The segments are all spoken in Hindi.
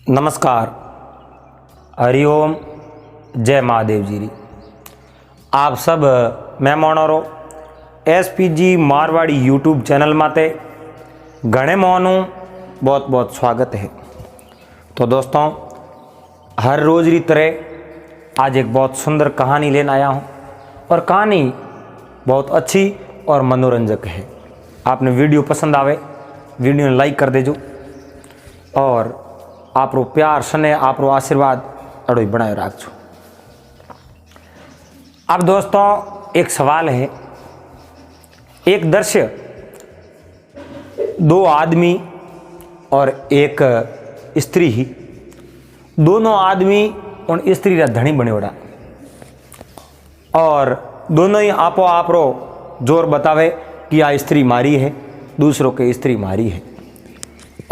नमस्कार, हरिओम, जय महादेव जी। आप सब मेहमानों एसपीजी मारवाड़ी यूट्यूब चैनल माते घणे मोहनु बहुत बहुत स्वागत है। तो दोस्तों, हर रोज की तरह आज एक बहुत सुंदर कहानी लेने आया हूँ और कहानी बहुत अच्छी और मनोरंजक है। आपने वीडियो पसंद आवे वीडियो ने लाइक कर देजो और आप रो प्यार स्नेह आप रो आशीर्वाद अड़ो ही बनाए रखो। अब दोस्तों, एक सवाल है। एक दृश्य, दो आदमी और एक स्त्री ही, दोनों आदमी और स्त्री रा धनी बने उड़ा और दोनों ही आपो आप रो जोर बतावे कि आ स्त्री मारी है, दूसरों के स्त्री मारी है।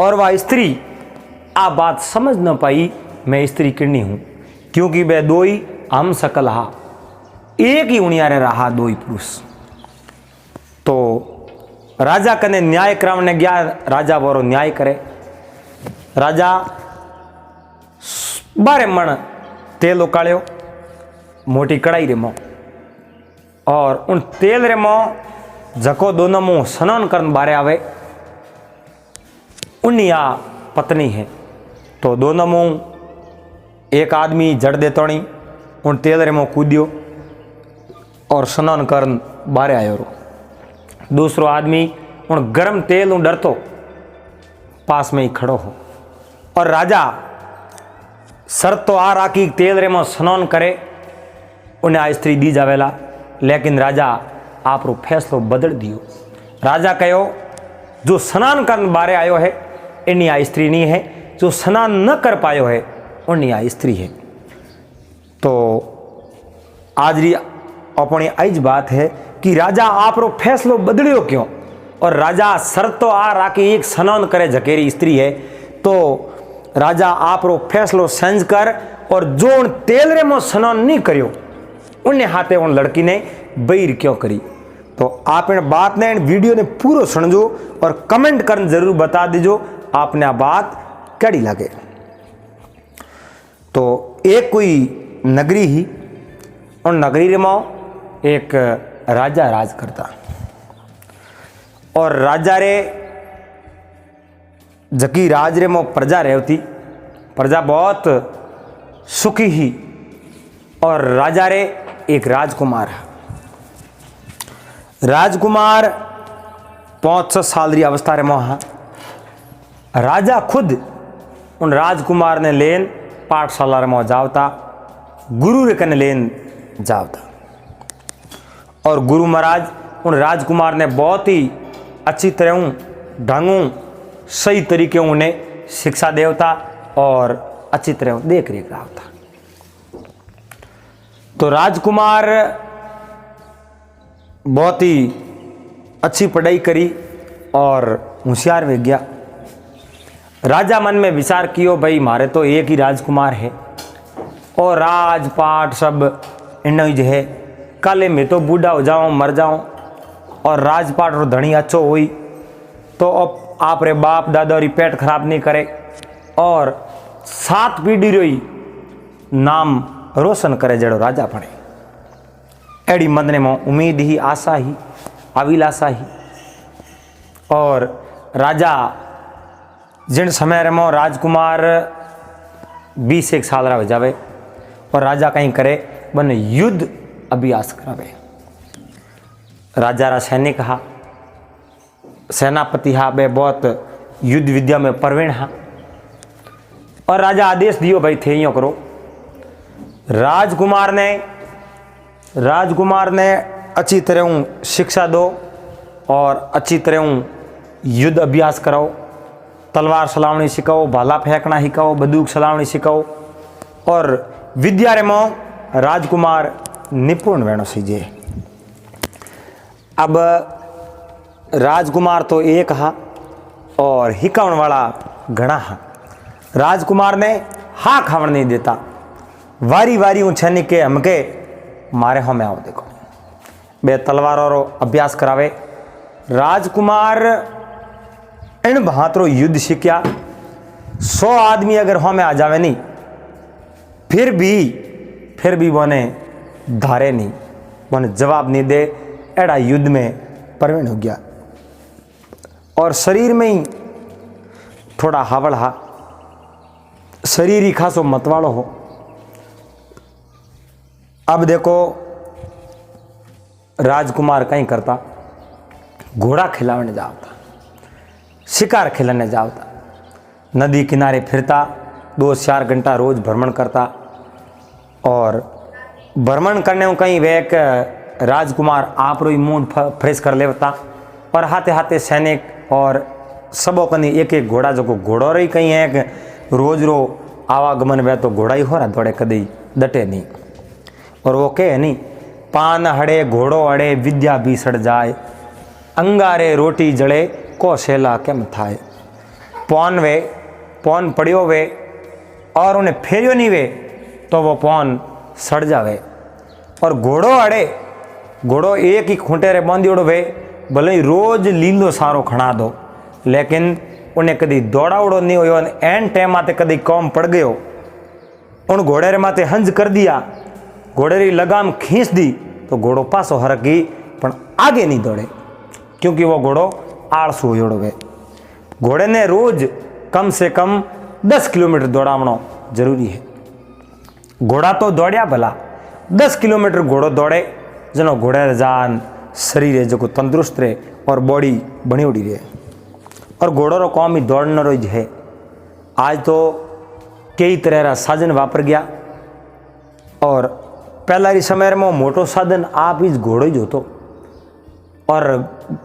और वह स्त्री आ बात समझ न पाई मैं स्त्री किड़नी हूं, क्योंकि वे दो ही हम सकल हा, एक ही उनियारे रहा दो ही पुरुष। तो राजा कने न्याय करावने गया। राजा बोरो न्याय करे। राजा 12 मण तेल उकाड़ो मोटी कड़ाई रे मो और उन तेल रे मो जको दोनों मुंह स्नान करन बारे आवे उनिया पत्नी है। तो दोनों मुंह एक आदमी जड़ दे तोड़ी उन तेल रे मुंह कूदियो और स्नान करन बारे आयो रो। दूसरो आदमी उन गर्म तेल उन डरतो पास में ही खड़ो हो और राजा शर्त तो आ राखी तेल रे मुंह स्नान करे उन्हें आ स्त्री दी जावेला। लेकिन राजा आप रो फैसलो बदल दियो। राजा कहो जो स्नान करन बारे आयो है इन्हीं आ स्त्री नहीं है, जो स्नान न कर पायो है उन्हीं आ स्त्री है। तो आज री अपनी आज बात है कि राजा आप रो फैसलो बदलियो क्यों। और राजा शर्त तो आ राखी एक स्नान करे झकेरी स्त्री है, तो राजा आप रो फैसलो सेंज कर और जो उन तेल रे मो स्नान नहीं करियो उन्हें हाथे उन लड़की ने बैर क्यों करी। तो आप इन बात ने इन वीडियो ने पूरा समझो और कमेंट कर जरूर बता दीजो आपने आ बात कड़ी लगे। तो एक कोई नगरी ही और नगरी में एक राजा राज करता और राजा रे जकी राज रे में प्रजा रहती। प्रजा बहुत सुखी ही और राजा रे एक राजकुमार है। राजकुमार 5-6 साल की अवस्था रे मोहा राजा खुद उन राजकुमार ने लेन पाठशाला रे मो जावता, गुरु रे कने लेन जावता और गुरु महाराज उन राजकुमार ने बहुत ही अच्छी तरह ढंगू सही तरीके उन्हें शिक्षा देवता और अच्छी तरह देख रेख रहा। तो राजकुमार बहुत ही अच्छी पढ़ाई करी और होशियार हो गया। राजा मन में विचार कियो भाई मारे तो एक ही राजकुमार है और राजपाट सब इन जो है, कल मैं तो बूढ़ा हो जाऊं मर जाऊं और राजपाट रो धनी अच्छो हुई तो अब आप रे बाप दादा री पेट खराब नहीं करे और 7 पीढ़ी रोई नाम रोशन करे जड़ो राजा पड़े। एड़ी मन ने में उम्मीद ही आशा ही अभिलाषा ही। और राजा जिन समय में राजकुमार 20-1 साल रह जावे और राजा कहीं करे बन युद्ध अभ्यास करावे। राजा रा सैनिक हा, सेनापति हा, बे बहुत युद्ध विद्या में प्रवीण हा और राजा आदेश दियो भाई थे यो करो। राजकुमार ने अच्छी तरह शिक्षा दो और अच्छी तरह युद्ध अभ्यास कराओ, तलवार चलावनी सिखाओ, भाला फेंकना सिखाओ, बंदूक चलावनी सिखाओ और विद्या रे में राजकुमार निपुण वेणो सीजे। अब राजकुमार तो एक हा और हिकावन वाला घना हा। राजकुमार ने हा खावन नहीं देता, वारी वारी ऊँछनी के हमके मारे हमें आओ देखो बे तलवारों रो अभ्यास करावे। राजकुमार इन बहातरो युद्ध सीख्या 100 आदमी अगर हमें आ जावे नहीं, फिर भी बने धारे नहीं, बने जवाब नहीं दे, एड़ा युद्ध में प्रवीण हो गया। और शरीर में ही थोड़ा हावड़ हा, शरीर ही खासो मतवाड़ो हो। अब देखो राजकुमार कहीं करता, घोड़ा खिलाने जाता, शिकार खिलाने जाता, नदी किनारे फिरता, 2-4 घंटा रोज भ्रमण करता। और भ्रमण करने में कहीं वे एक राजकुमार आप रो मूड फ्रेश कर लेता। और हाथे हाथे सैनिक और सबों कनी एक एक घोड़ा, जो घोड़ो रही कहीं एक रोज रो आवागमन वे तो घोड़ा ही हो रहा, थोड़े कदी डटे नहीं। और वो कहे नहीं, पान हड़े घोड़ो अड़े विद्या भी सड़ जाए, अंगारे रोटी जड़े कौशेला केम थाए। पौन पड़ियो वे और उन्हें फेरियो नहीं वे तो वो पौन सड़ जावे। और घोड़ो अड़े, घोड़ो एक ही खूंटे रे बांधियोड़ो वे, भले ही रोज लीलो सारो खड़ा दो, लेकिन उन्हें कदी दौड़ावड़ो नहीं हो। एन टाइम माते कदी कौम पड़ गयो, उन घोड़े रे माते हंज कर दिया, घोड़े री लगाम खींच दी तो घोड़ो पासो हरकी, पण आगे नहीं दौड़े, क्योंकि वो घोड़ो आलसू होयोड़ो वे। घोड़े ने रोज कम से कम 10 किलोमीटर दौड़ावनो जरूरी है। घोड़ा तो दौड़िया भला, 10 किलोमीटर घोड़ो दौड़े, जनो घोड़े जान शरीर है जो तंदुरुस्त रहे और बॉडी बनी उड़ी रहे। और घोड़ो रो काम ही दौड़ना रोज है। आज तो कई तरह का साधन वापर गया, और पहला री समय में मोटो साधन आप इस घोड़ो ही जोतो, और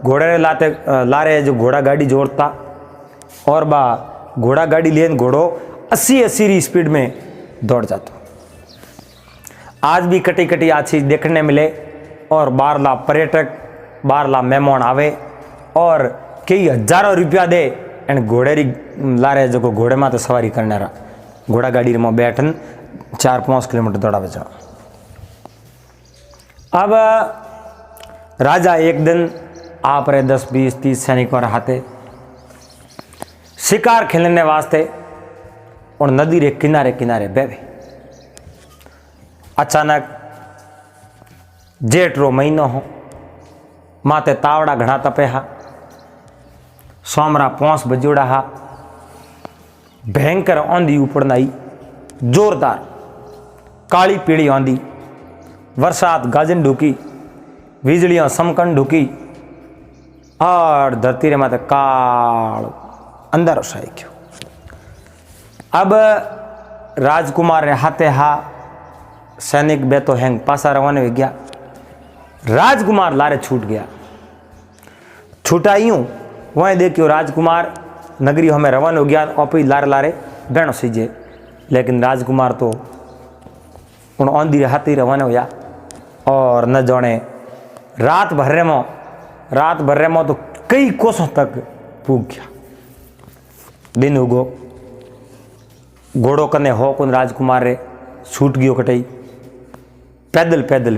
घोड़े लाते लारे जो घोड़ा गाड़ी जोड़ता, और बा घोड़ा गाड़ी लेन घोड़ो 80-80 री स्पीड में दौड़ जाता। आज भी कटी कटी आ चीज देखने मिले, और बारला पर्यटक, बारला मेहमान आवे और कई हजारों रुपया दे एंड घोड़े री लारे जो घोड़े में तो सवारी करने रहा, घोड़ा गाड़ी में बैठन 4-5 किलोमीटर दौड़ावे जाओ। अब राजा एक दिन आप रे 10-20-30 सैनिकों हाथे शिकार खेलने वास्ते और नदी रे किनारे किनारे बैठे। अचानक जेठ रो महीनो हो, माते तावड़ा घना तपे हा, सोमरा 5 बजोड़ा हा, भयंकर आंधी उपड़न आई, जोरदार काली पीड़ी आंधी, बरसात गाजन ढूकी, बिजलियां समकन ढूकी, और धरती रे माते काल अंदर छाई गयो। अब राजकुमार रे हाथे हा सैनिक बेतो हैंग पासा रवाने हो गया। राजकुमार लारे छूट गया, छूटा यूं वहीं देखियो राजकुमार नगरी हमें रवाना हो गया, और लारे लारे बहनो सीजे। लेकिन राजकुमार तो उन आंधी हाथी रवाना होया, और न जाने रात भर में तो कई कोसों तक पूग गया। दिन उगो, घोड़ो कने हो कुन राजकुमार रे छूट गयो कटई, पैदल पैदल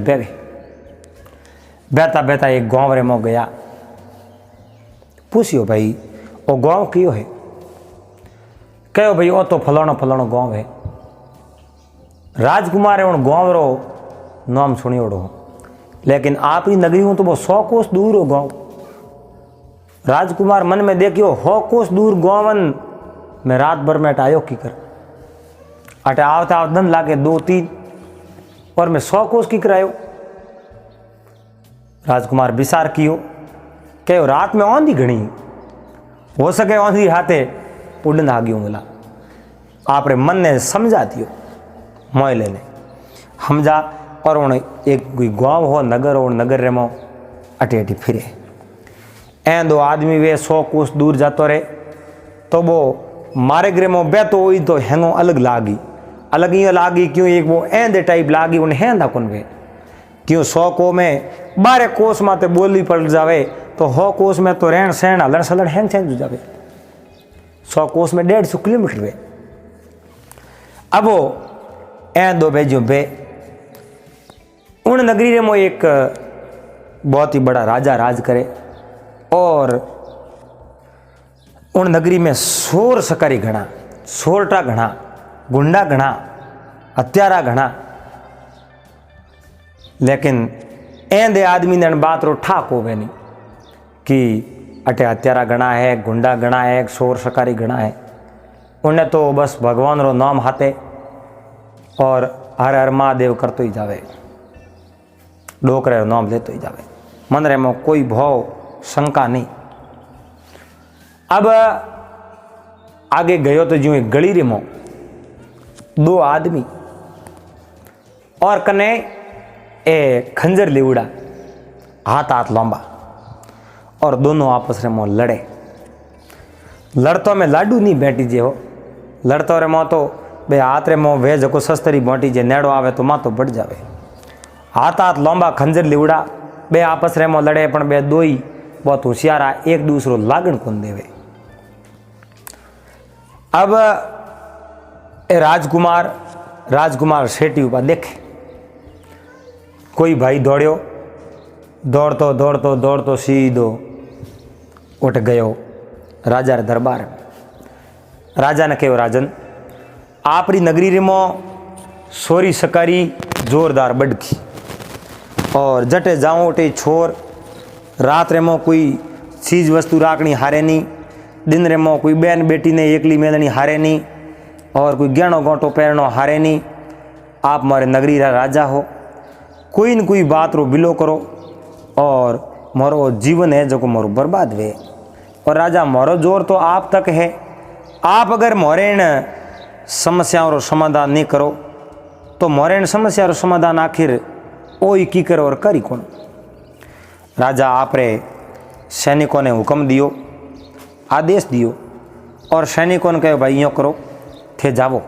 बहता बहता एक गांव रे में गया। पूछियो भाई वो गांव क्यों है? कहो भाई वो तो फलाणो फलाणो गांव है। राजकुमार उन गांव रो नाम सुनियोड़ो, लेकिन आपकी नगरी हूँ तो वो 100 कोस दूर हो गांव। राजकुमार मन में देखियो 100 कोस दूर गांवन मैं रात भर में आयो की कर, अटे आवता दिन लागे 2-3, और मैं 100 कोस की करायो। राजकुमार विचार कियो, कहो रात में आंधी घनी हो सके, आंधी हाथे उड़न आ गयो मिला। आप रे मन ने समझा दियो, मोयले ने समझा, और उन एक कोई गांव हो नगर हो, नगर रे मो अटे अटी फिरे। ऐं 2 आदमी वे 100 कोस दूर जातो रे, तो वो मारे ग्रे मो बे तो वही तो हैंगो अलग ये लागी क्यों, एक वो ऐंदे टाइप लागी, उन्हें हैंदा कौन वे क्यों 100 को में 12 कोस माते बोली पड़ जावे, तो 100 कोस में तो रहन सहन हलन सलन हैंग चेंज हो जावे। 100 कोस में 150 किलोमीटर वे। अब वो ऐं 2 भेजो बे उन नगरी रे मो एक बहुत ही बड़ा राजा राज करे, और उन नगरी में शोर सकारी घना सोरटा घना, गुंडा घना, हत्यारा घना, लेकिन एंदे आदमी ने बात रो ठाक होवे नहीं कि अटे हत्यारा घना है, गुंडा घना है, शोर शकारी घना है। उन्हें तो बस भगवान रो नाम हाथे और हर हर महादेव करतो ही जावे, डोकरे रो नाम लेतो ही जावे, मन रे में कोई भाव शंका नहीं। अब आगे गयो तो जो एक गली रे में दो आदमी और कने ए खंजर लिवड़ा, हाथ हाथ लंबा, और दोनों आपस में लड़े। लड़तो में लाडू नहीं बैठी जे हो, लड़तो रे मो तो बे हाथ रे मो वे जको सस्तरी बांटी जे नेड़ो आवे तो मातो बढ़ जावे। हाथ हाथ लंबा खंजर लिवड़ा, बे आपस रे मो लड़े, पण बे दोई बहुत होशियारा, एक दूसरो लागण कोन देवे। अब ए राजकुमार सेठी ऊपर देखे, कोई भाई दौड़ियो, दौड़तो सीधो उठ गयो राजा रे दरबार में। राजा ने कहो, राजन आपरी नगरी रे मो सोरी सकारी जोरदार बढ़की, और जटे जाऊँ उठे छोर, रात रे मो कोई चीज वस्तु राखनी हारे नहीं, दिन रे मो कोई बैन बेटी ने एकली मेलनी हारे नहीं, और कोई गहनो गोटो पहनो हारे नहीं। आप मारे नगरी रा राजा हो, कोई न कोई बात रो बिलो करो, और मोरो जीवन है जो को मोरो बर्बाद वे। और राजा मोरो जोर तो आप तक है, आप अगर मोरे न समस्याओं रो समाधान नहीं करो तो मोरे न समस्या रो समाधान आखिर ओ ही की करो और करी कौन। राजा आपरे सैनिकों ने हुक्म दियो, आदेश दियो, और सैनिकों ने कहो भाई यूँ करो, थे जावो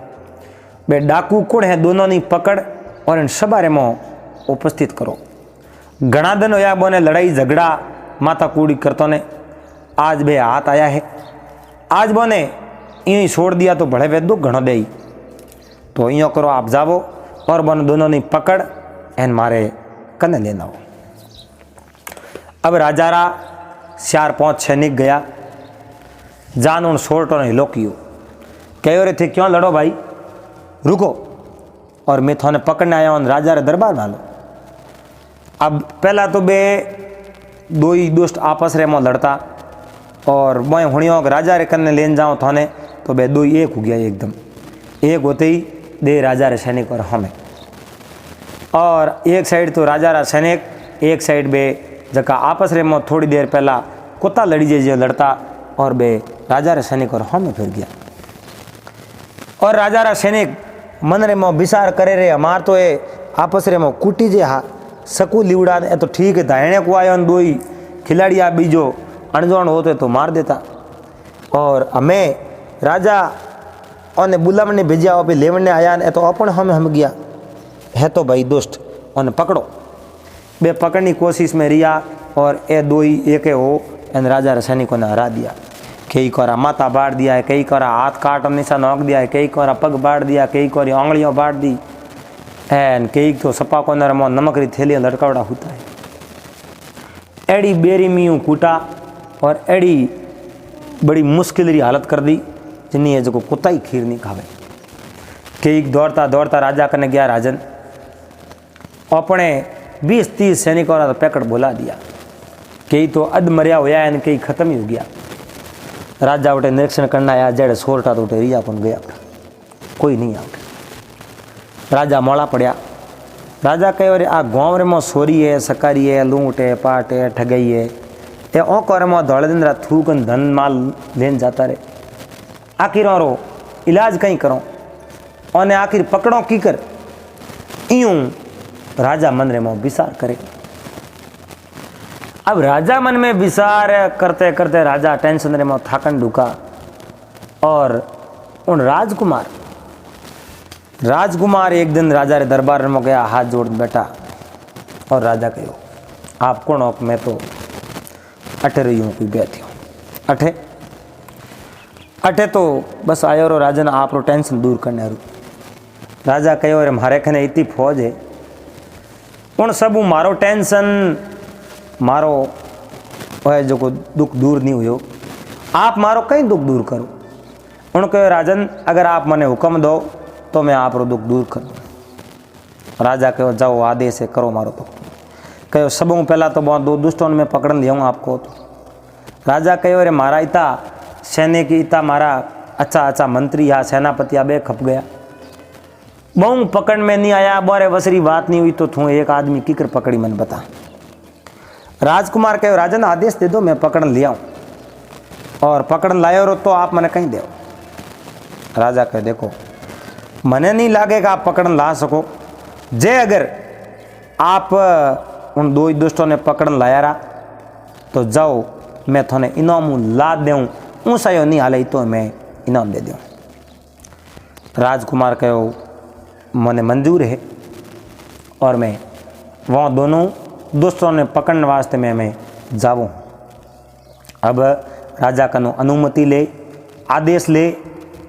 बे डाकू कौन है दोनों ने पकड़ और इन सबारे में उपस्थित करो। घना दिन होया बोने लड़ाई झगड़ा माता कूड़ी करतो ने, आज बे हाथ आया है, आज बोने यूँ छोड़ दिया तो भले वे दुख घणो दे, तो यूँ करो आप जावो और बोने दोनों ने पकड़ एन मारे कने लेना हो। अब राजारा 4-5 सैनिक गया, जान उन सोरटो ने लोकियो, कहो रे थे क्यों लड़ो भाई, रुको, और मैं थोने पकड़ने आया हूँ राजा रे दरबार वालो। अब पहला तो बे दो ही दोस्त आपस रे में लड़ता, और मैं हुणियों राजा रे कन्ने लेन जाऊँ थाने, तो बे दो ही एक हो गया, एकदम एक होते ही दे राजा रे सैनिक और हमें, और एक साइड तो राजा रा सैनिक, एक साइड बे जका आपस रे में थोड़ी देर पहला कुत्ता लड़ी जे लड़ता, और बे राजा रे सैनिक और हमें फिर गया। और राजा रा सैनिक मन रे में विचार करे रे, हमार तो ये आपस रे में कूटी जे हा सकू लिवड़ा ए तो ठीक है, धायणे को आयो दो ही खिलाड़ी आ बीजो अणजान होते तो मार देता, और हमें राजा और बुलावने भेजा और लेवने आया ने तो अपन हम गया है, तो भाई दोस्त और पकड़ो। बे पकड़नी कोशिश में रिया, और ए दो ही एक हो एन राजा सैनिकों ने हरा दिया। कई कोरा माथा बाढ़ दिया है, कई कोरा हाथ काट निशा नोक दिया है, कई कोरा पग बाढ़ दिया, कई कोरी आंगलियों बाढ़ दी, एन कई तो सपा को नरमो नमक री थैलियां लटकावड़ा होता है। एड़ी बेरी मीयू कूटा और एड़ी बड़ी मुश्किल री हालत कर दी, जिन्नी जो कुत्ता ही खीर नहीं खावे। कई दौड़ता दौड़ता राजा कने गया, राजन अपने 20-30 सैनिकों का तो पैकेट बुला दिया, कई तो अध मरिया होया है, कई खत्म ही हो गया। राजा उठे निरीक्षण करना आया, जेड़े सोरटा तो उठे रिया कौन गया, कोई नहीं आ। राजा मोड़ा पड़ा, राजा कहो रे आ गाँव रे में सोरी है, सकारी है, लूट है, पाट है, ठगई है, ये ओकर में धौड़े दिन रात थूकन धन माल लेन जाता रे, आखिर और इलाज कहीं करो और आखिर पकड़ो की कर। यूं राजा मन रे में विचार करे। अब राजा मन में विचार करते करते राजा टेंशन रे में थाकन ढुका, और उन राजकुमार एक दिन राजा रे दरबार में गया, हाथ जोड़ बैठा, और राजा कहो आप कौन हो? मैं तो अठे रही हूँ, कोई बैठी हूँ अठे तो बस आयो रो राजन आप रो टेंशन दूर करने रू। राजा कहो रे मारे खने इतनी फौज है, उन सब मारो टेंशन मारो वह जो को दुख दूर नहीं हुयो, आप मारो कहीं दुख दूर करो। उनको राजन अगर आप मने हुक्म दो तो मैं आप रो दुख दूर कर दूँ। राजा कहो जाओ आदेश है करो मारो दुख। कहो सबों पहला तो बहुत दो दुष्टों में पकड़ लिया हूँ आपको। तो राजा कहो अरे मारा इता सैनिक इता मारा अच्छा मंत्री या सेनापति आ बे खप गया, बहु पकड़ में नहीं आया, बोरे वसरी बात नहीं हुई तो थू एक आदमी किकर पकड़ी मन बता। राजकुमार कहो राजन आदेश दे दो मैं पकड़ लिया हूँ, और पकड़ लायो रो तो आप मने कहीं दो। राजा कहे देखो मने नहीं लागेगा आप पकड़ ला सको, जे अगर आप उन दो दुष्टों ने पकड़ लाया रहा तो जाओ मैं थोने इनाम ला दूँ, ऊँचा यो नहीं हाले तो मैं इनाम दे दूँ। राजकुमार कहो मने मंजूर है, और मैं वहाँ दोनों दोस्तों ने पकड़ने वास्ते मैं जाऊँ। अब राजा कनो अनुमति ले आदेश ले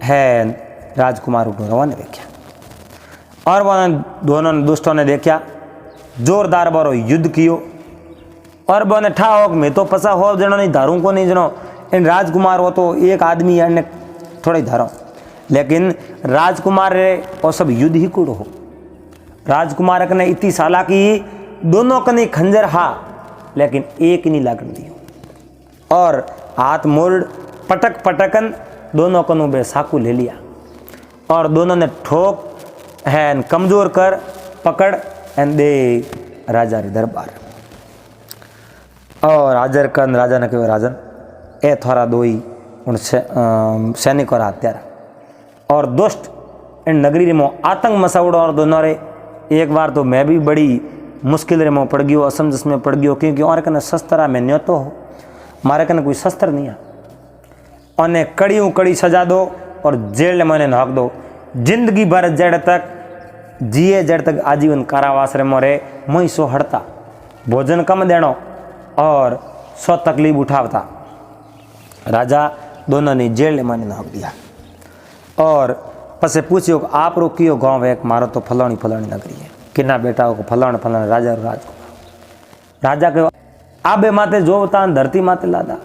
है, राजकुमार को रवाने देखा, और वह दोनों दोस्तों ने देखा जोरदार बारो युद्ध कियो, और बोने ठाओ मैं तो पसा हो जनो नहीं धारूं को नहीं जनो इन राजकुमार हो तो एक आदमी अन्य थोड़ा ही धारो, लेकिन राजकुमार रे और सब युद्ध ही कुड़ हो। राजकुमार ने इतनी साला की दोनों कने खंजर हा, लेकिन एक नहीं लागन दियो, और हाथ मोड़ पटक पटकन दोनों कनों बे साकू ले लिया, और दोनों ने ठोक है कमजोर कर पकड़ एन दे राजा रे दरबार। और हाजर कन राजा ने कहो राजन ए थोड़ा दोई उन सैनिक और हत्यारा और दुष्ट इन नगरी रे मो आतंक मसाउड़ो, और दोनों रे एक बार तो मैं भी बड़ी मुश्किल रे मो पड़ गयो, असमंजस में पड़ गयो, क्योंकि और कने शस्त्रा में न्यो तो हो मारे कने कोई शस्त्र नहीं है, और कड़ियों कड़ी सजा दो और जेल में नाक दो, जिंदगी भर जड़ तक जिए जड़ तक आजीवन कारावास रे मोरे मई सो हड़ता, भोजन कम देनो और सो तकलीफ उठावता। राजा दोनों ने जेल में नाक दिया, और पसे पूछियो आप रो कियो गाँव एक मारो तो फलानी फलानी नगरी है, किना बेटा को फलाने फलाने राजा राजकुमार। राजा के आबे माते जोवता धरती माते लादा,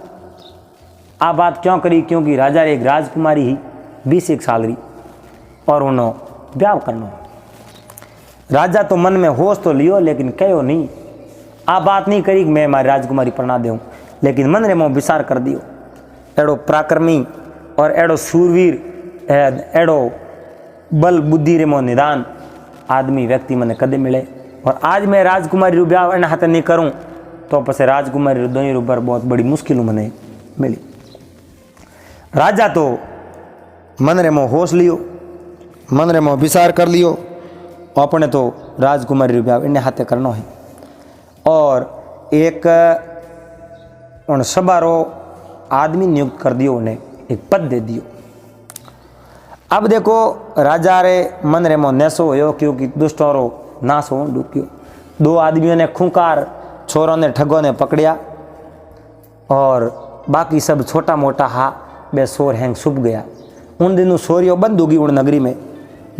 आ बात क्यों करी, क्योंकि राजा एक राजकुमारी ही 20 साल रही और उन्होंने ब्याह करना। राजा तो मन में होश तो लियो, लेकिन कहो नहीं आ बात नहीं करी कि मैं हमारी राजकुमारी पढ़ा दूँ, लेकिन मन रे मोह विचार कर दियो एड़ो पराक्रमी और एड़ो सूरवीर एड़ो बल बुद्धि रे मोह निदान आदमी व्यक्ति मने कदे मिले, और आज मैं राजकुमारी रू ब्याह एना हाथ नहीं करूँ तो पसे राजकुमारी रू दोई ऊपर बहुत बड़ी मुश्किल मने मिली। राजा तो मन रे मोह होश लियो, मन रे मोह विचार कर लियो, अपने तो राजकुमारी रू ब्याह इन्हें हाथे करना है, और एक उन सबारो आदमी नियुक्त कर दियो, उन्हें एक पद दे दियो। अब देखो राजा रे मन रे मो नेसो होयो, क्योंकि दुष्टों रो नाश हो डूक्यो। दो आदमियों ने खूंकार छोरों ने ठगों ने पकड़िया, और बाकी सब छोटा मोटा हा बे सोर हैंग छुप गया। उन दिनों सोरियो बंद होगी उन नगरी में,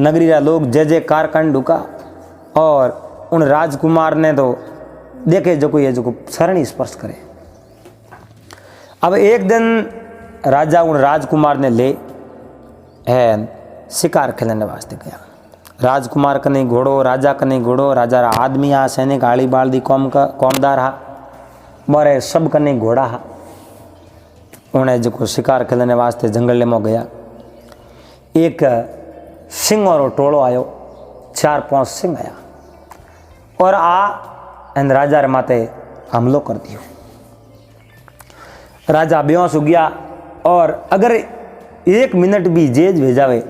नगरी रा लोग जय जयकार कर ढुका, और उन राजकुमार ने तो देखे जो कोई है जो शरण स्पर्श करे। अब एक दिन राजा उन राजकुमार ने ले है शिकार खेलने वास्ते गया। राजकुमार कने घोड़ो, राजा कने घोड़ो, राजा रा आदमी आ सैनिक आड़ी बाल दी कौम का कौमदार हा, मोरे सब कने घोड़ा हा। उन्हें जो शिकार खेलने वास्ते जंगल में गया, एक सिंह और टोलो आयो, 4-5 सिंह आया, और एन राजा रे माते हमलो कर दियो। राजा बेहोश हो गया, और अगर 1 मिनट भी जेज भेजावे,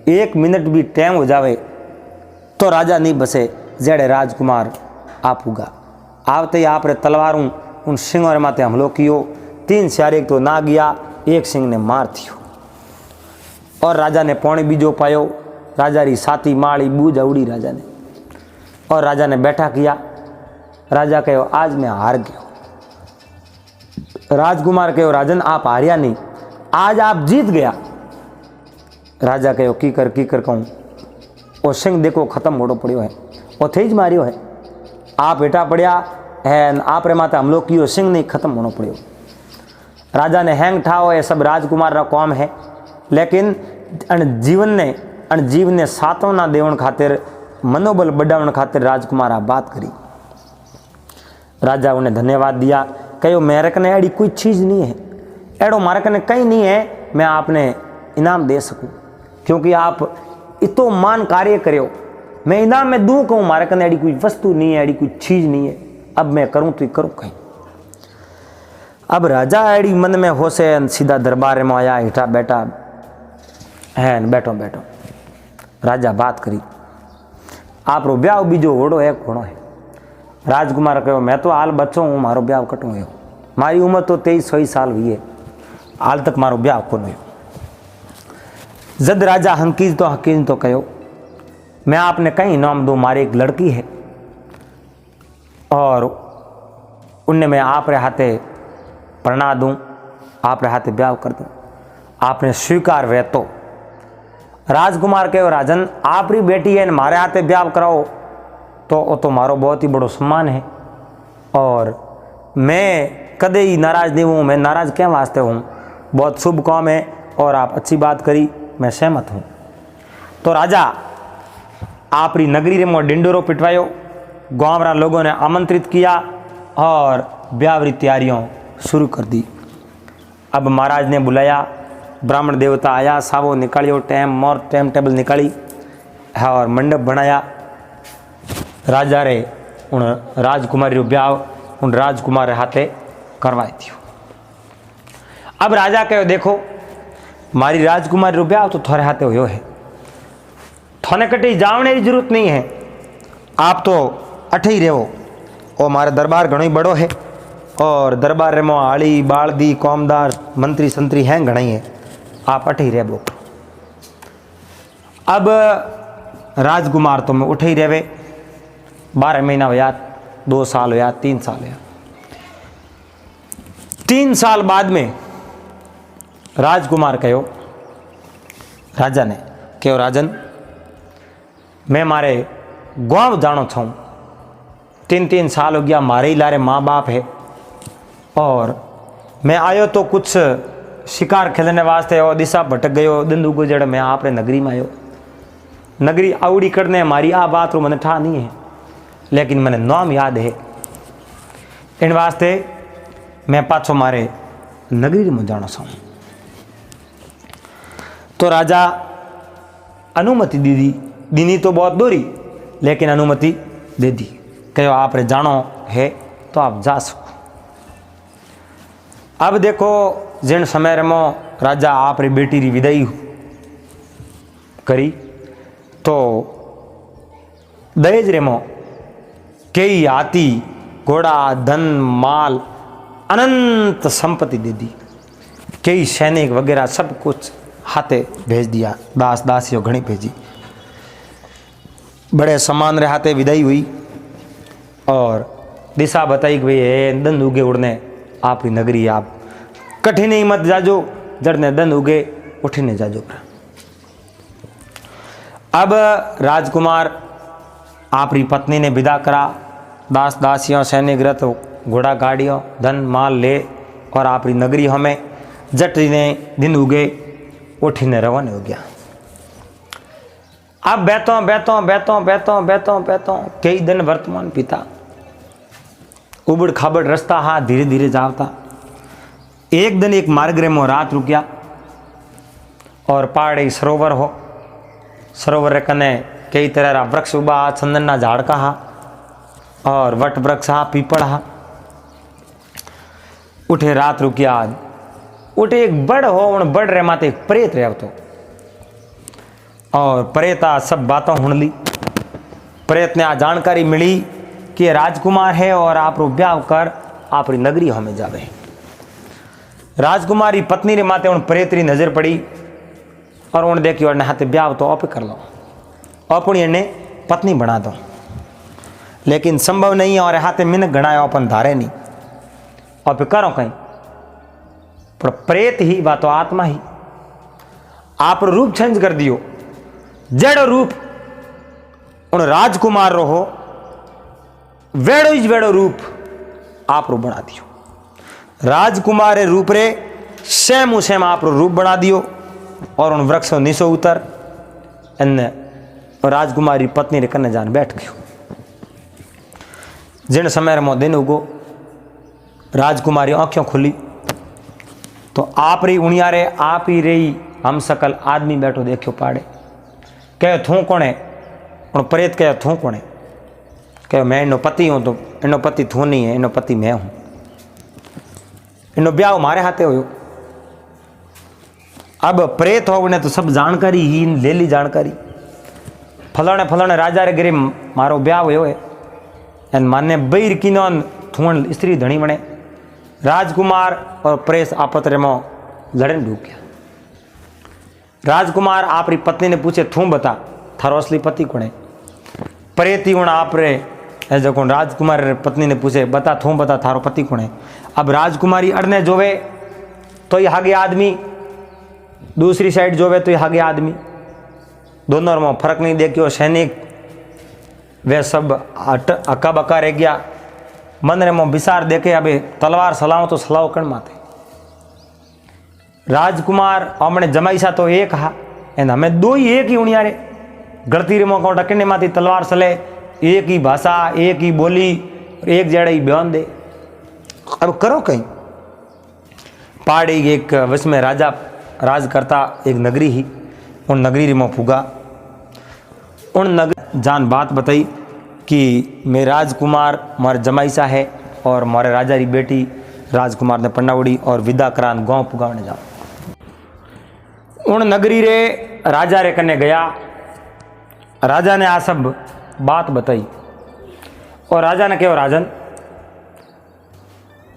1 मिनट भी टाइम हो जावे तो राजा नहीं बसे। जेड़े राजकुमार आप उगा आवते ही आप रे तलवारों उन सिंहों रे माथे हमलो कियो, 3 सियारे तो ना गया, एक सिंह ने मार दियो, और राजा ने पौणी बीजो पायो। राजा री साथी माड़ी बूझ उड़ी राजा ने, और राजा ने बैठा किया। राजा कहो आज मैं हार गयो। राजकुमार कहो राजन आप हारिया नहीं, आज आप जीत गया। राजा कहो की कर कहूँ, वो सिंह देखो खत्म होड़ो पड़ो है, वो थे ज मारियो है, आप हेठा पड़िया है, आप रे माते हमलो कियो, सिंह नहीं खत्म होना पड़ो। राजा ने हैंग ठाओ, ये सब राजकुमार रा कौम है, लेकिन जीवन ने सात्वना देवण खातिर मनोबल बढ़ावण खातिर राजकुमार आ बात करी। राजा उन्हें धन्यवाद दिया, कहो मेरे कने अड़ी कोई चीज़ नहीं है, एड़ो मारे कने कहीं नहीं है मैं आपने इनाम दे सकूं, क्योंकि आप इतो मान कार्य करो, मैं इनाम में दूँ कहूँ मारे कने अड़ी कोई वस्तु नहीं है, अड़ी कोई चीज़ नहीं है, अब मैं करूँ तो करूँ कहीं। अब राजा अड़ी मन में होसे सीधा दरबार में आया, हिठा बैठा है, बैठो बैठो। राजा बात करी, आप रो ब्याह बीजो होड़ो एक होड़ो है। राजकुमार कहो मैं तो हाल बच्चो हूँ, मारो ब्याह कटो हो, मारी उम्र तो 23-24 साल हुई है, हाल तक मारो ब्याह को हो। जद राजा हकीज तो कहो मैं आपने कहीं नाम दूँ, मारी एक लड़की है और उनने मैं आप रे हाथे प्रणा दूँ, आप रे हाथे ब्याह कर दूँ, आपने स्वीकार वे तो। राजकुमार कहो राजन आप री बेटी है मारे हाथे ब्याह कराओ तो वो तो मारो बहुत ही बड़ो सम्मान है, और मैं कदे ही नाराज़ नहीं हूँ, मैं नाराज़ क्या वास्ते हूँ, बहुत शुभ काम है और आप अच्छी बात करी, मैं सहमत हूँ। तो राजा आप री नगरी रे मो डिंडोरो पिटवायो, गाँव रा लोगों ने आमंत्रित किया और ब्याह री तैयारियों शुरू कर दी। अब महाराज ने बुलाया, ब्राह्मण देवता आया, सावो निकालियो, टाइम टेबल निकाली और मंडप बनाया। राजा रे उन राजकुमारी रो ब्याह उन राजकुमार रे हाथे करवाई दियो। अब राजा कहो देखो मारी राजकुमारी रो ब्याह तो थोड़े हाथे होयो है, थोने कटे जावने की जरूरत नहीं है, आप तो अठे ही रहो, और हमारे दरबार घणो ही बड़ो है और दरबार रे में आड़ी बालदी कौमदार मंत्री संतरी हैं घणा ही है, आप अठे ही रहो। अब राजकुमार तो मैं उठे ही रहे, 12 महीना होया, 2 साल होया, 3 साल होया। 3 साल बाद में राजकुमार कहो राजा ने कहो राजन मैं मारे गाँव जानो छूँ, 3 साल हो गया, मारे ही लारे माँ बाप है और मैं आयो तो कुछ शिकार खेलने वास्ते और दिशा भटक गयो, दिन गुजर मैं आप रे नगरी में आयो, नगरी आवड़ी करने मारी आ बात रो मैंने ठा नहीं है, लेकिन मैंने नाम याद है, इन वास्ते मैं पाछो मारे नगरी में जाना छूँ। तो राजा अनुमति दीनी तो बहुत दूरी, लेकिन अनुमति दे दी, कहो आप रे जानो है तो आप जा सको। अब देखो जिन समय रे मो राजा आप री बेटी री विदाई करी तो दहेज रे मो कई हाथी घोड़ा धन माल अनंत संपत्ति दे दी, कई सैनिक वगैरह सब कुछ हाथे भेज दिया, दास दासियों घनी भेजी, बड़े सम्मान रे हाथे विदाई हुई और दिशा बताई कि भाई है दंद उगे उड़ने आप ही नगरी, आप कठिन ही मत जाजो, जड़ने दंद उगे उठने जाजो। अब राजकुमार आप री पत्नी ने विदा करा, दास दासियों सैनिक रथ घोड़ा गाड़ियों धन माल ले और आप री नगरी हमें जट ने दिन उगे उठने रवाना हो गया। अब बैतो कई दिन वर्तमान पिता उबड़ खाबड़ रास्ता हा धीरे धीरे जावता। एक दिन एक मार्ग रे मो रात रुकिया और पहाड़ी सरोवर हो, सरोवर रे कने कई तरह रा वृक्ष उबा, चंदन ना झाड़ का हा और वट वृक्ष हा, पीपल हा। उठे रात रुकिया, उठे एक बड़ हो, उन बड़ रे माते एक प्रेत रह तो और प्रेता सब बातों हुन ली। प्रेत ने आ जानकारी मिली कि ये राजकुमार है और आप रो ब्याह कर आप री नगरी हमें जावे। राजकुमारी पत्नी रे माते उन प्रेत री नजर पड़ी और उन देखी और हाथे ब्याह तो आप कर लो, अपनी ने पत्नी बना दो, लेकिन संभव नहीं है और हाथे मिनक गणाया अपन धारे नहीं और करो कहीं, पर प्रेत ही बा तो आत्मा ही आप रूप चेंज कर दियो, जड़ रूप उन राजकुमार रो हो वेड़ो ही वेड़ो रूप आप रो बना दियो। राजकुमार रूप रे सेम सेम आप रो रूप बना दियो और उन वृक्ष नीचो उतर अने राजकुमारी पत्नी रे कने जान बैठ गयो। जिन समय मो दिन उगो राजकुमारी आंखों खुली तो आप री उणियारे आप ही रही हम सकल आदमी बैठो देखो पाड़े। कहो थू कौन है? और प्रेत कहो थू कौन है? कहो मैं इनो पति हूँ। तो इनो पति थू नहीं है, इनो पति मैं हूँ। इनो ब्याह मारे हाथे हो। अब प्रेत हो ने तो सब जानकारी ही ले ली जानकारी। फलाने फलाने राजा रे गिरी मारो ब्याह हुयो है एन माने बैर किनोन थूण स्त्री धणी बने। राजकुमार और प्रेस आपस में लड़न डूब गया। राजकुमार आपरी पत्नी ने पूछे थू बता थारो असली पति कौन है? प्रेती हूँ आप रे जो कौन राजकुमार पत्नी ने पूछे बता थू बता थारो पति कौन है? अब राजकुमारी अड़ने जोवे तो ये आगे आदमी, दूसरी साइड जोवे तो ये आगे आदमी, दोनों में फर्क नहीं देखियो। सैनिक वे सब अक्का बक्का रह गया। मन रे मो विचार देखे अबे तलवार सलाओ तो सलाओ कण माथे। राजकुमार हमने जमाई सा तो एक हा एन हमें दो ही एक ही उणिया रे गलती रे मो को डकने माथी तलवार सले। एक ही भाषा, एक ही बोली, एक जड़ा ही बयान दे। अब करो कहीं पहाड़ी एक वश में राजा राज करता एक नगरी ही। उन नगरी रे मो पुगा। उन नगर जान बात बताई कि मैं राजकुमार मारे जमाईसा है और मारे राजा री बेटी राजकुमार ने पन्नावड़ी और विदा करान गांव पुगावने जाओ। उन नगरी रे राजा रे कने गया। राजा ने आ सब बात बताई और राजा ने कहो राजन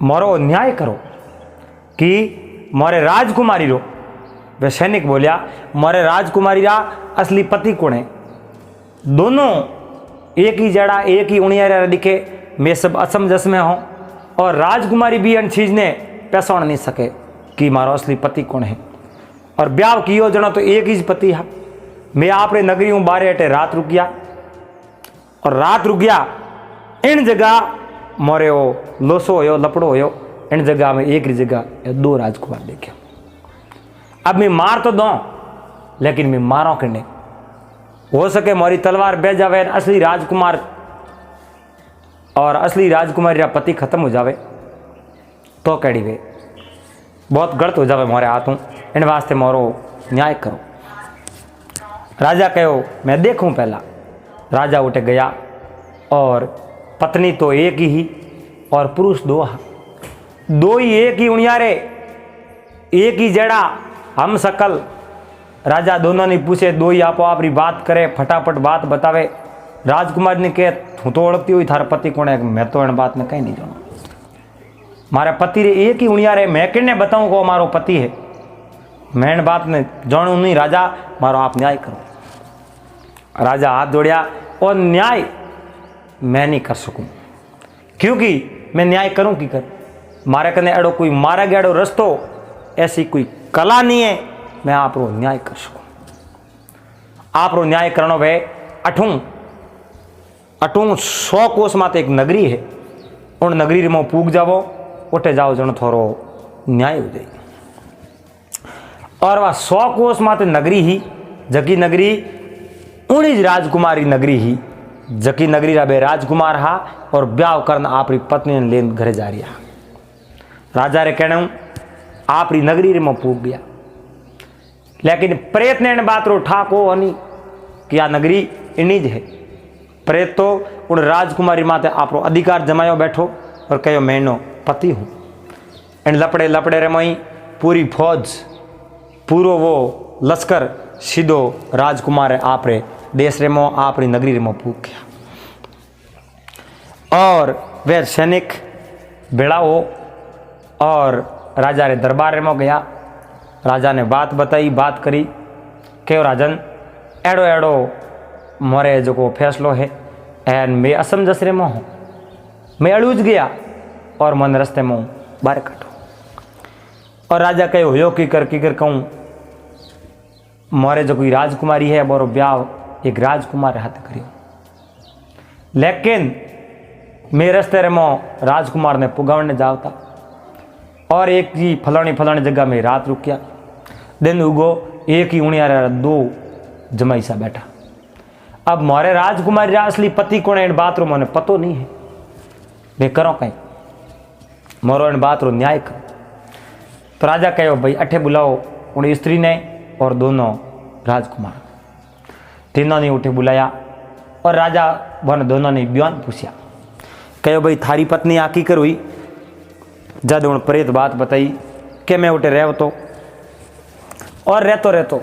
मोरो न्याय करो कि मारे राजकुमारी रो। वे सैनिक बोलिया मारे राजकुमारी रा असली पति कौन है? दोनों एक ही जड़ा एक ही उणिया दिखे। मैं सब असमंजस में हूँ और राजकुमारी भी इन चीज ने पहचान नहीं सके कि मारो असली पति कौन है। और ब्याह कियो जना तो एक ही पति है। मैं आप रे नगरी हूँ बारे अटे रात रुक गया और रात रुक गया इन जगह मोरे वो लोसो हो लपड़ो हो इन जगह में एक ही जगह दो राजकुमार देखे। अब मैं मार तो दो लेकिन मैं मारो कि नहीं। हो सके मोरी तलवार बह जावे असली राजकुमार और असली राजकुमारी रा पति खत्म हो जावे तो कड़ी वे बहुत गलत हो जावे मोरे हाथों। इन वास्ते मोरो न्याय करो। राजा कहो मैं देखूं पहला। राजा उठे गया और पत्नी तो एक ही और पुरुष दो ही एक ही उणियारे एक ही जड़ा हम सकल। राजा दोनों ने पूछे दो ही आपो आपरी बात करे फटाफट बात बतावे। राजकुमार ने कहे हूँ तो ओळखती हुई थारा पति कौन है? मैं तो इन बात ने कहीं नहीं जाना। मारे पति रे एक ही उणिया रे मैं किन्ने बताऊं को मारो पति है? मैं इन बात ने जानू नहीं। राजा मारो आप न्याय करो। राजा हाथ जोड़िया और न्याय मैं नहीं कर सकूं क्योंकि मैं न्याय करूं की कर मारे कने एड़ो कोई मारा गया रस्तो ऐसी कोई कला नहीं है मैं आप रो न्याय कर सकूं। आप रो न्याय करनो वे अठूं 100 कोस माते एक नगरी है। उन नगरी रे में पूग जावो उठे जाओ जनो थोरो न्याय हो जाए। और वह 100 कोस माते नगरी ही जकी नगरी उड़ी राजकुमारी नगरी ही जकी नगरी रा बे राजकुमार हा और ब्याह करना आपरी पत्नी ने लेन घरे जा रिया। राजा रे कहने आपरी नगरी रे में पूग गया लेकिन प्रेत ने बात रो ठाको हनी कि आ नगरी इनीज है। प्रेत तो उन राजकुमारी माते आपरो अधिकार जमायो बैठो और कहो मैनो पति हूँ। इन लपड़े लपड़े रे मई पूरी फौज पूरो वो लश्कर सीधो राजकुमार आप रे देश रे मो आप री नगरी रे मो पूग गया। और वे सैनिक भेड़ा हो और राजा रे दरबार रे मो गया। राजा ने बात बताई बात करी क्यों राजन एड़ो एड़ो मोरे जो को फैसलो है एन मैं असमंजस रे मो हूँ। मैं अड़ूज गया और मन रस्ते में बाहर काटो। और राजा कहो हो की कर कहूँ मोरे जो कोई राजकुमारी है बोरो ब्याह एक राजकुमार हाथ करियो लेकिन मैं रस्ते रे मो राजकुमार ने पुगावने जावता और एक ही फलानी जगह में रात रुकिया। दिन उगो एक ही उणियारा दो जमाई सा बैठा। अब मारे राजकुमारी रा असली पति कौन है इन बात रो मने पतो नहीं है। वे करो कहीं मोरो इन बात रो न्याय कर। तो राजा कहो भाई अठे बुलाओ उन स्त्री ने और दोनों राजकुमार, तीनों ने उठे बुलाया और राजा वन दोनों ने बयान पूछा। कहो भाई थारी पत्नी आकी कर हुई। जद उन प्रेत बात बताई कि मैं उठे रह तो और रहतो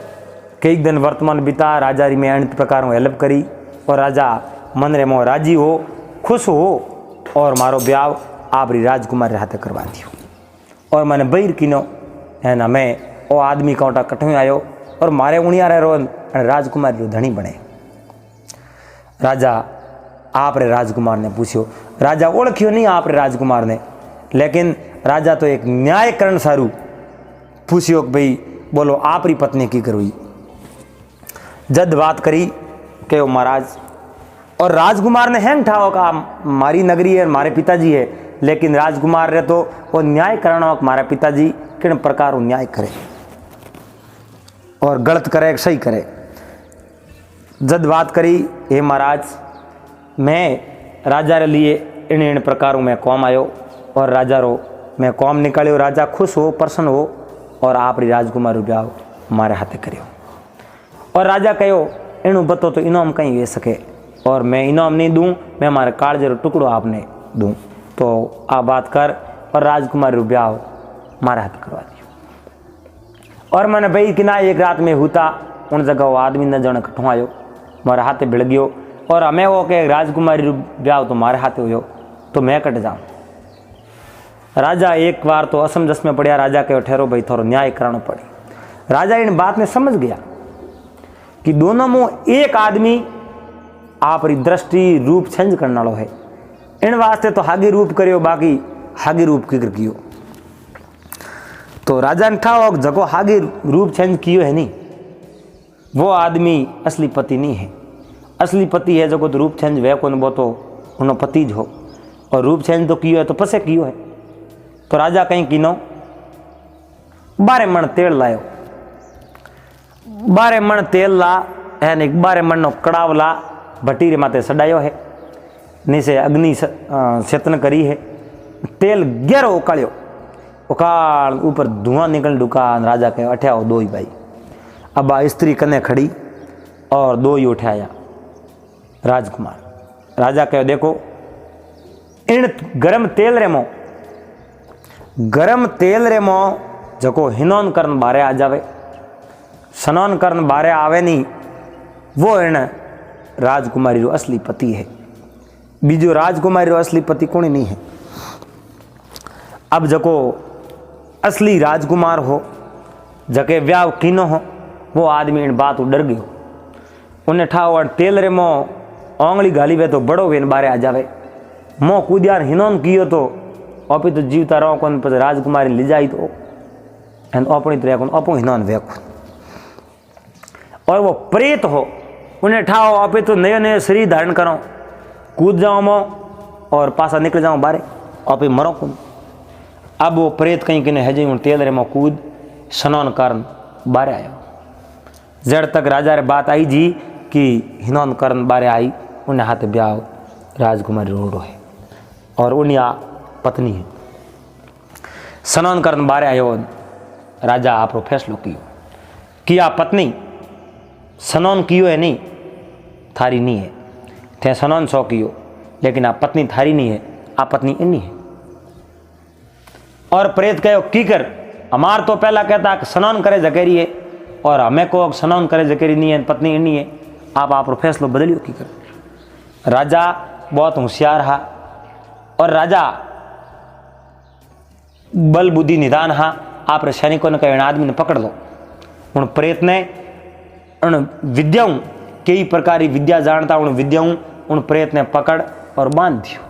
कई दिन वर्तमान बीता। राजा री में अनेक प्रकार हेल्प करी और राजा मन रे मो राजी हो खुश हो और मारो ब्याह आप री राजकुमारी हाथे करवा दियो। और मैंने बहिर किनो है ना मैं वो आदमी काउंटा कठमें आयो और मारे उणियारे रो राजकुमारी रो धनी बने। राजा आप रे राजकुमार ने पूछो। राजा ओळख्यो नहीं आप रे राजकुमार ने, लेकिन राजा तो एक न्याय करण सारू पूछियो कि भाई बोलो आप री पत्नी की करोई। जद बात करी कि महाराज और राजकुमार ने हैंग ठाओ का मारी नगरी है मारे पिताजी है, लेकिन राजकुमार रे तो वो न्याय करना मारे पिताजी किन प्रकार न्याय करे और गलत करे सही करे। जद बात करी हे महाराज मैं राजा रे लिए इन प्रकारों में कौम आयो और राजा रो मैं कौम निकालियो। राजा खुश हो प्रसन्न हो और आप री राजकुमार ब्याह मारे हाथे करियो। और राजा कहो इनू बतो तो इनाम कहीं वे सके और मैं इनाम नहीं दूँ, मैं हमारे कालजे रो टुकड़ो आपने दूँ। तो आप बात कर और राजकुमार रो ब्याह मारे हाथ करवा दियो। और मैंने भाई कि ना एक रात में होता उन जगह वो आदमी न जन कठो आयो मारे हाथे भिड़ गयो और हमें वो के राजकुमारी रो ब्याह तो मारे हाथे हुयो तो मैं कट जाऊँ। राजा एक बार तो असमंजस में पड़ा। राजा के ठहरो भाई थोड़ा न्याय कराना पड़ी। राजा इन बात ने समझ गया कि दोनों में एक आदमी आप री दृष्टि रूप चेंज करने वालों है। इन वास्ते तो हागी रूप करियो बाकी हागी रूप की कियो। तो राजा ने ठाओ जको हागी रूप चेंज कियो है नहीं वो आदमी असली पति नहीं है। असली पति है जको तो रूप चेंज वे को वो तो उन्होंने पति जो और रूप चेंज तो कियो है तो पसे कियो है। तो राजा कहीं किनो 12 मण तेल लायो। 12 मण तेल ला है ने 12 मण नो कड़ाव ला भटीरे माथे सडायो है। नीचे अग्नि सेतन करी है। तेल गहरो उकालियो उकाल ऊपर धुआं निकल डुका। राजा कहे अठ्याओ दो ही भाई। अब आ स्त्री कने खड़ी और दो ही उठाया राजकुमार। राजा कहे देखो इन गरम तेल रे मो जको हिनोन करन बारे आ जावे स्नान करन बारे आवे नहीं वो इन राजकुमारी रो असली पति है। बीजो राजकुमारी रो असली पति कोई नहीं है। अब जको असली राजकुमार हो जके व्याह कीनो हो वो आदमी इन बात डर गयो। उन्हें ठाओ तेल रे मो ओंगली गाली वे तो बड़ो वेन बारे आ जावे। मो कूदियार हिनोन कियो तो अपनी तो जीवता रहो कौन पर राजकुमारी ले जाई तो अपनी तरह कौन अपो हिनोन वे और वो प्रेत हो उन्हें ठाओ अपे तो नयो नयो शरीर धारण करो कूद जाओ मो और पासा निकल जाओ बारे अपे मरो कौन। अब वो प्रेत कहीं कहीं है जी तेल रे मो कूद स्नान करन बारे आयो। जड़ तक राजा रे बात आई जी कि हिनोन करन बारे आई उन्हें हाथ ब्याह राजकुमारी रोडो है और उन्हें पत्नी है। स्नान करन बारे आयो। राजा आप फैसलो किया पत्नी स्नान कियो है नहीं थारी नहीं है। थे स्नान सौ कियो लेकिन आप पत्नी थारी नहीं है आप पत्नी इन्नी है। और प्रेत कहो की कर हमार तो पहला कहता स्नान करे जकेरी है और हमें को स्नान करे जकेरी नहीं है पत्नी इन्नी है। आप फैसलो बदलियो की कर। राजा बहुत होशियार हा और राजा बल बुद्धि निदान हा। आप सैनिकों ने कहे आदमी ने पकड़ लो। उन प्रेत ने उन विद्याओं कई प्रकार की विद्या जानता उन विद्याओं उन प्रेत ने पकड़ और बांध दियो।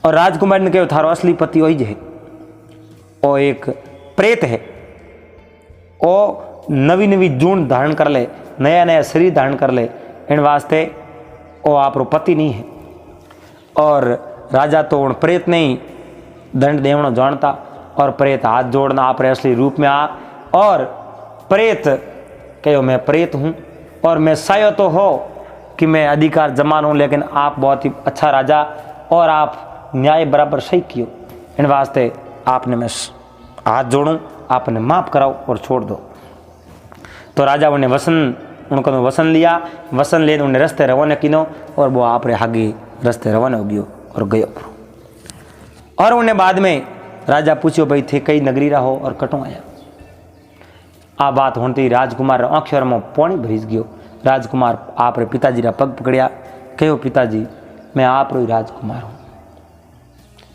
और राजकुमार ने कहो थारो असली पति वही है वो एक प्रेत है। वो नवी नवी जून धारण कर ले नया नया शरीर धारण कर ले इन वास्ते वो आप पति नहीं है। और राजा तो उन प्रेत ने ही दंड देवनो जानता और प्रेत हाथ जोड़ना आप असली रूप में आ और प्रेत कहो मैं प्रेत हूँ और मैं सायो तो हो कि मैं अधिकार जमा हूँ, लेकिन आप बहुत ही अच्छा राजा और आप न्याय बराबर सही कियो, इन वास्ते आपने मैं हाथ जोड़ूँ, आपने माफ़ कराओ और छोड़ दो। तो राजा उन्हें उनको वसन लिया, वसन लेने उन्हें रस्ते रवाना किनो और वो आप रे आगे रस्ते रवाना हो गयो और गयो। और उन्हें बाद में राजा पूछो भाई थे कई नगरी रहो और कटों आया। आ बात होती राजकुमार आँखों में पानी भरीज गयो। राजकुमार आप रे पिताजी रा पग पकड़िया, कहो पिताजी मैं आप रो राजकुमार हूँ।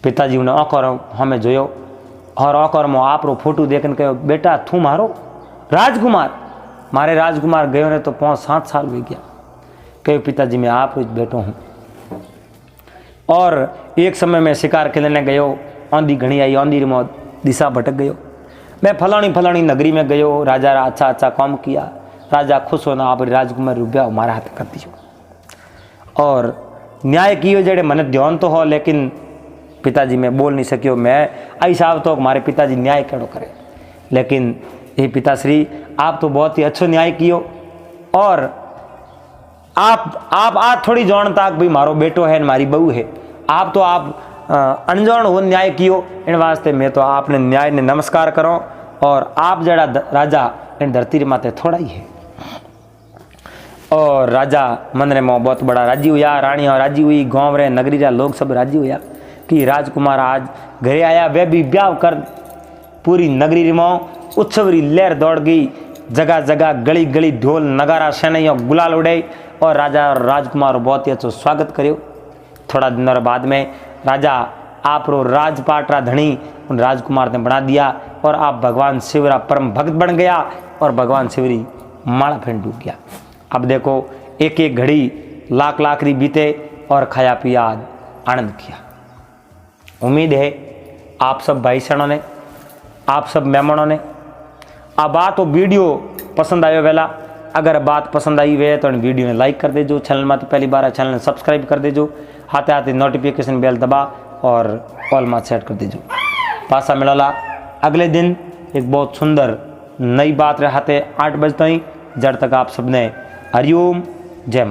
पिताजी उन्हें आँखों हमें जोयो और आँखों में आप रो फोटो देखने कहो बेटा तू मारो राजकुमार, मारे राजकुमार गयो ने तो 5-7 साल हो गया। कहो पिताजी मैं आप रोज बेटो हूँ। और एक समय में शिकार खेलने गयो, आंधी घनी आई, आंधी में दिशा भटक गयो। मैं फलानी नगरी में गयो, राजा रा अच्छा काम किया, राजा खुश होना आप राजकुमार रुपया हमारा हाथ कर दियो और न्याय कियो जेड़े मन ध्यान तो हो, लेकिन पिताजी मैं बोल नहीं सकियो। मैं ऐसा तो हमारे पिताजी न्याय कड़ो करे, लेकिन ये पिताश्री आप तो बहुत ही अच्छो न्याय कियो और आप आज थोड़ी जानता भाई मारो बेटो है मारी बहू है, आप तो आप अनजान हो न्याय कियो, इन वास्ते मैं तो आपने न्याय ने नमस्कार करो और आप जड़ा राजा इन धरती माते थोड़ा ही है। और राजा मन रे में बहुत बड़ा राजी हुआ, रानी और राजी हुई, गाँव रे नगरी रा लोग सब राजी हुआ कि राजकुमार आज घरे आया, वे भी ब्याह कर। पूरी नगरी में उत्सव री लहर दौड़ गई, जगह जगह गली गली ढोल नगारा शनैया गुलाल उड़े और राजा और राजकुमार बहुत ही अच्छा स्वागत करियो। थोड़ा दिन बाद में राजा आप रो राजपाट रा धनी उन राजकुमार ने बना दिया और आप भगवान शिव रा परम भक्त बन गया और भगवान शिव री माला फेंट डूब गया। अब देखो एक एक घड़ी लाख री बीते और खाया पिया आनंद किया। उम्मीद है आप सब भाई सणों ने, आप सब मेहमानों ने आ बात और वीडियो पसंद आयो वेला। अगर बात पसंद आई वे तो वीडियो ने लाइक कर देजो, चैनल में तो पहली बार चैनल ने सब्सक्राइब कर देजो, हाथे हाथे नोटिफिकेशन बेल दबा और ऑल में सेट कर देजो। पासा मिलोला अगले दिन एक बहुत सुंदर नई बात रहते 8 बजे तक। जब तक आप सबने हरिओम जय माता।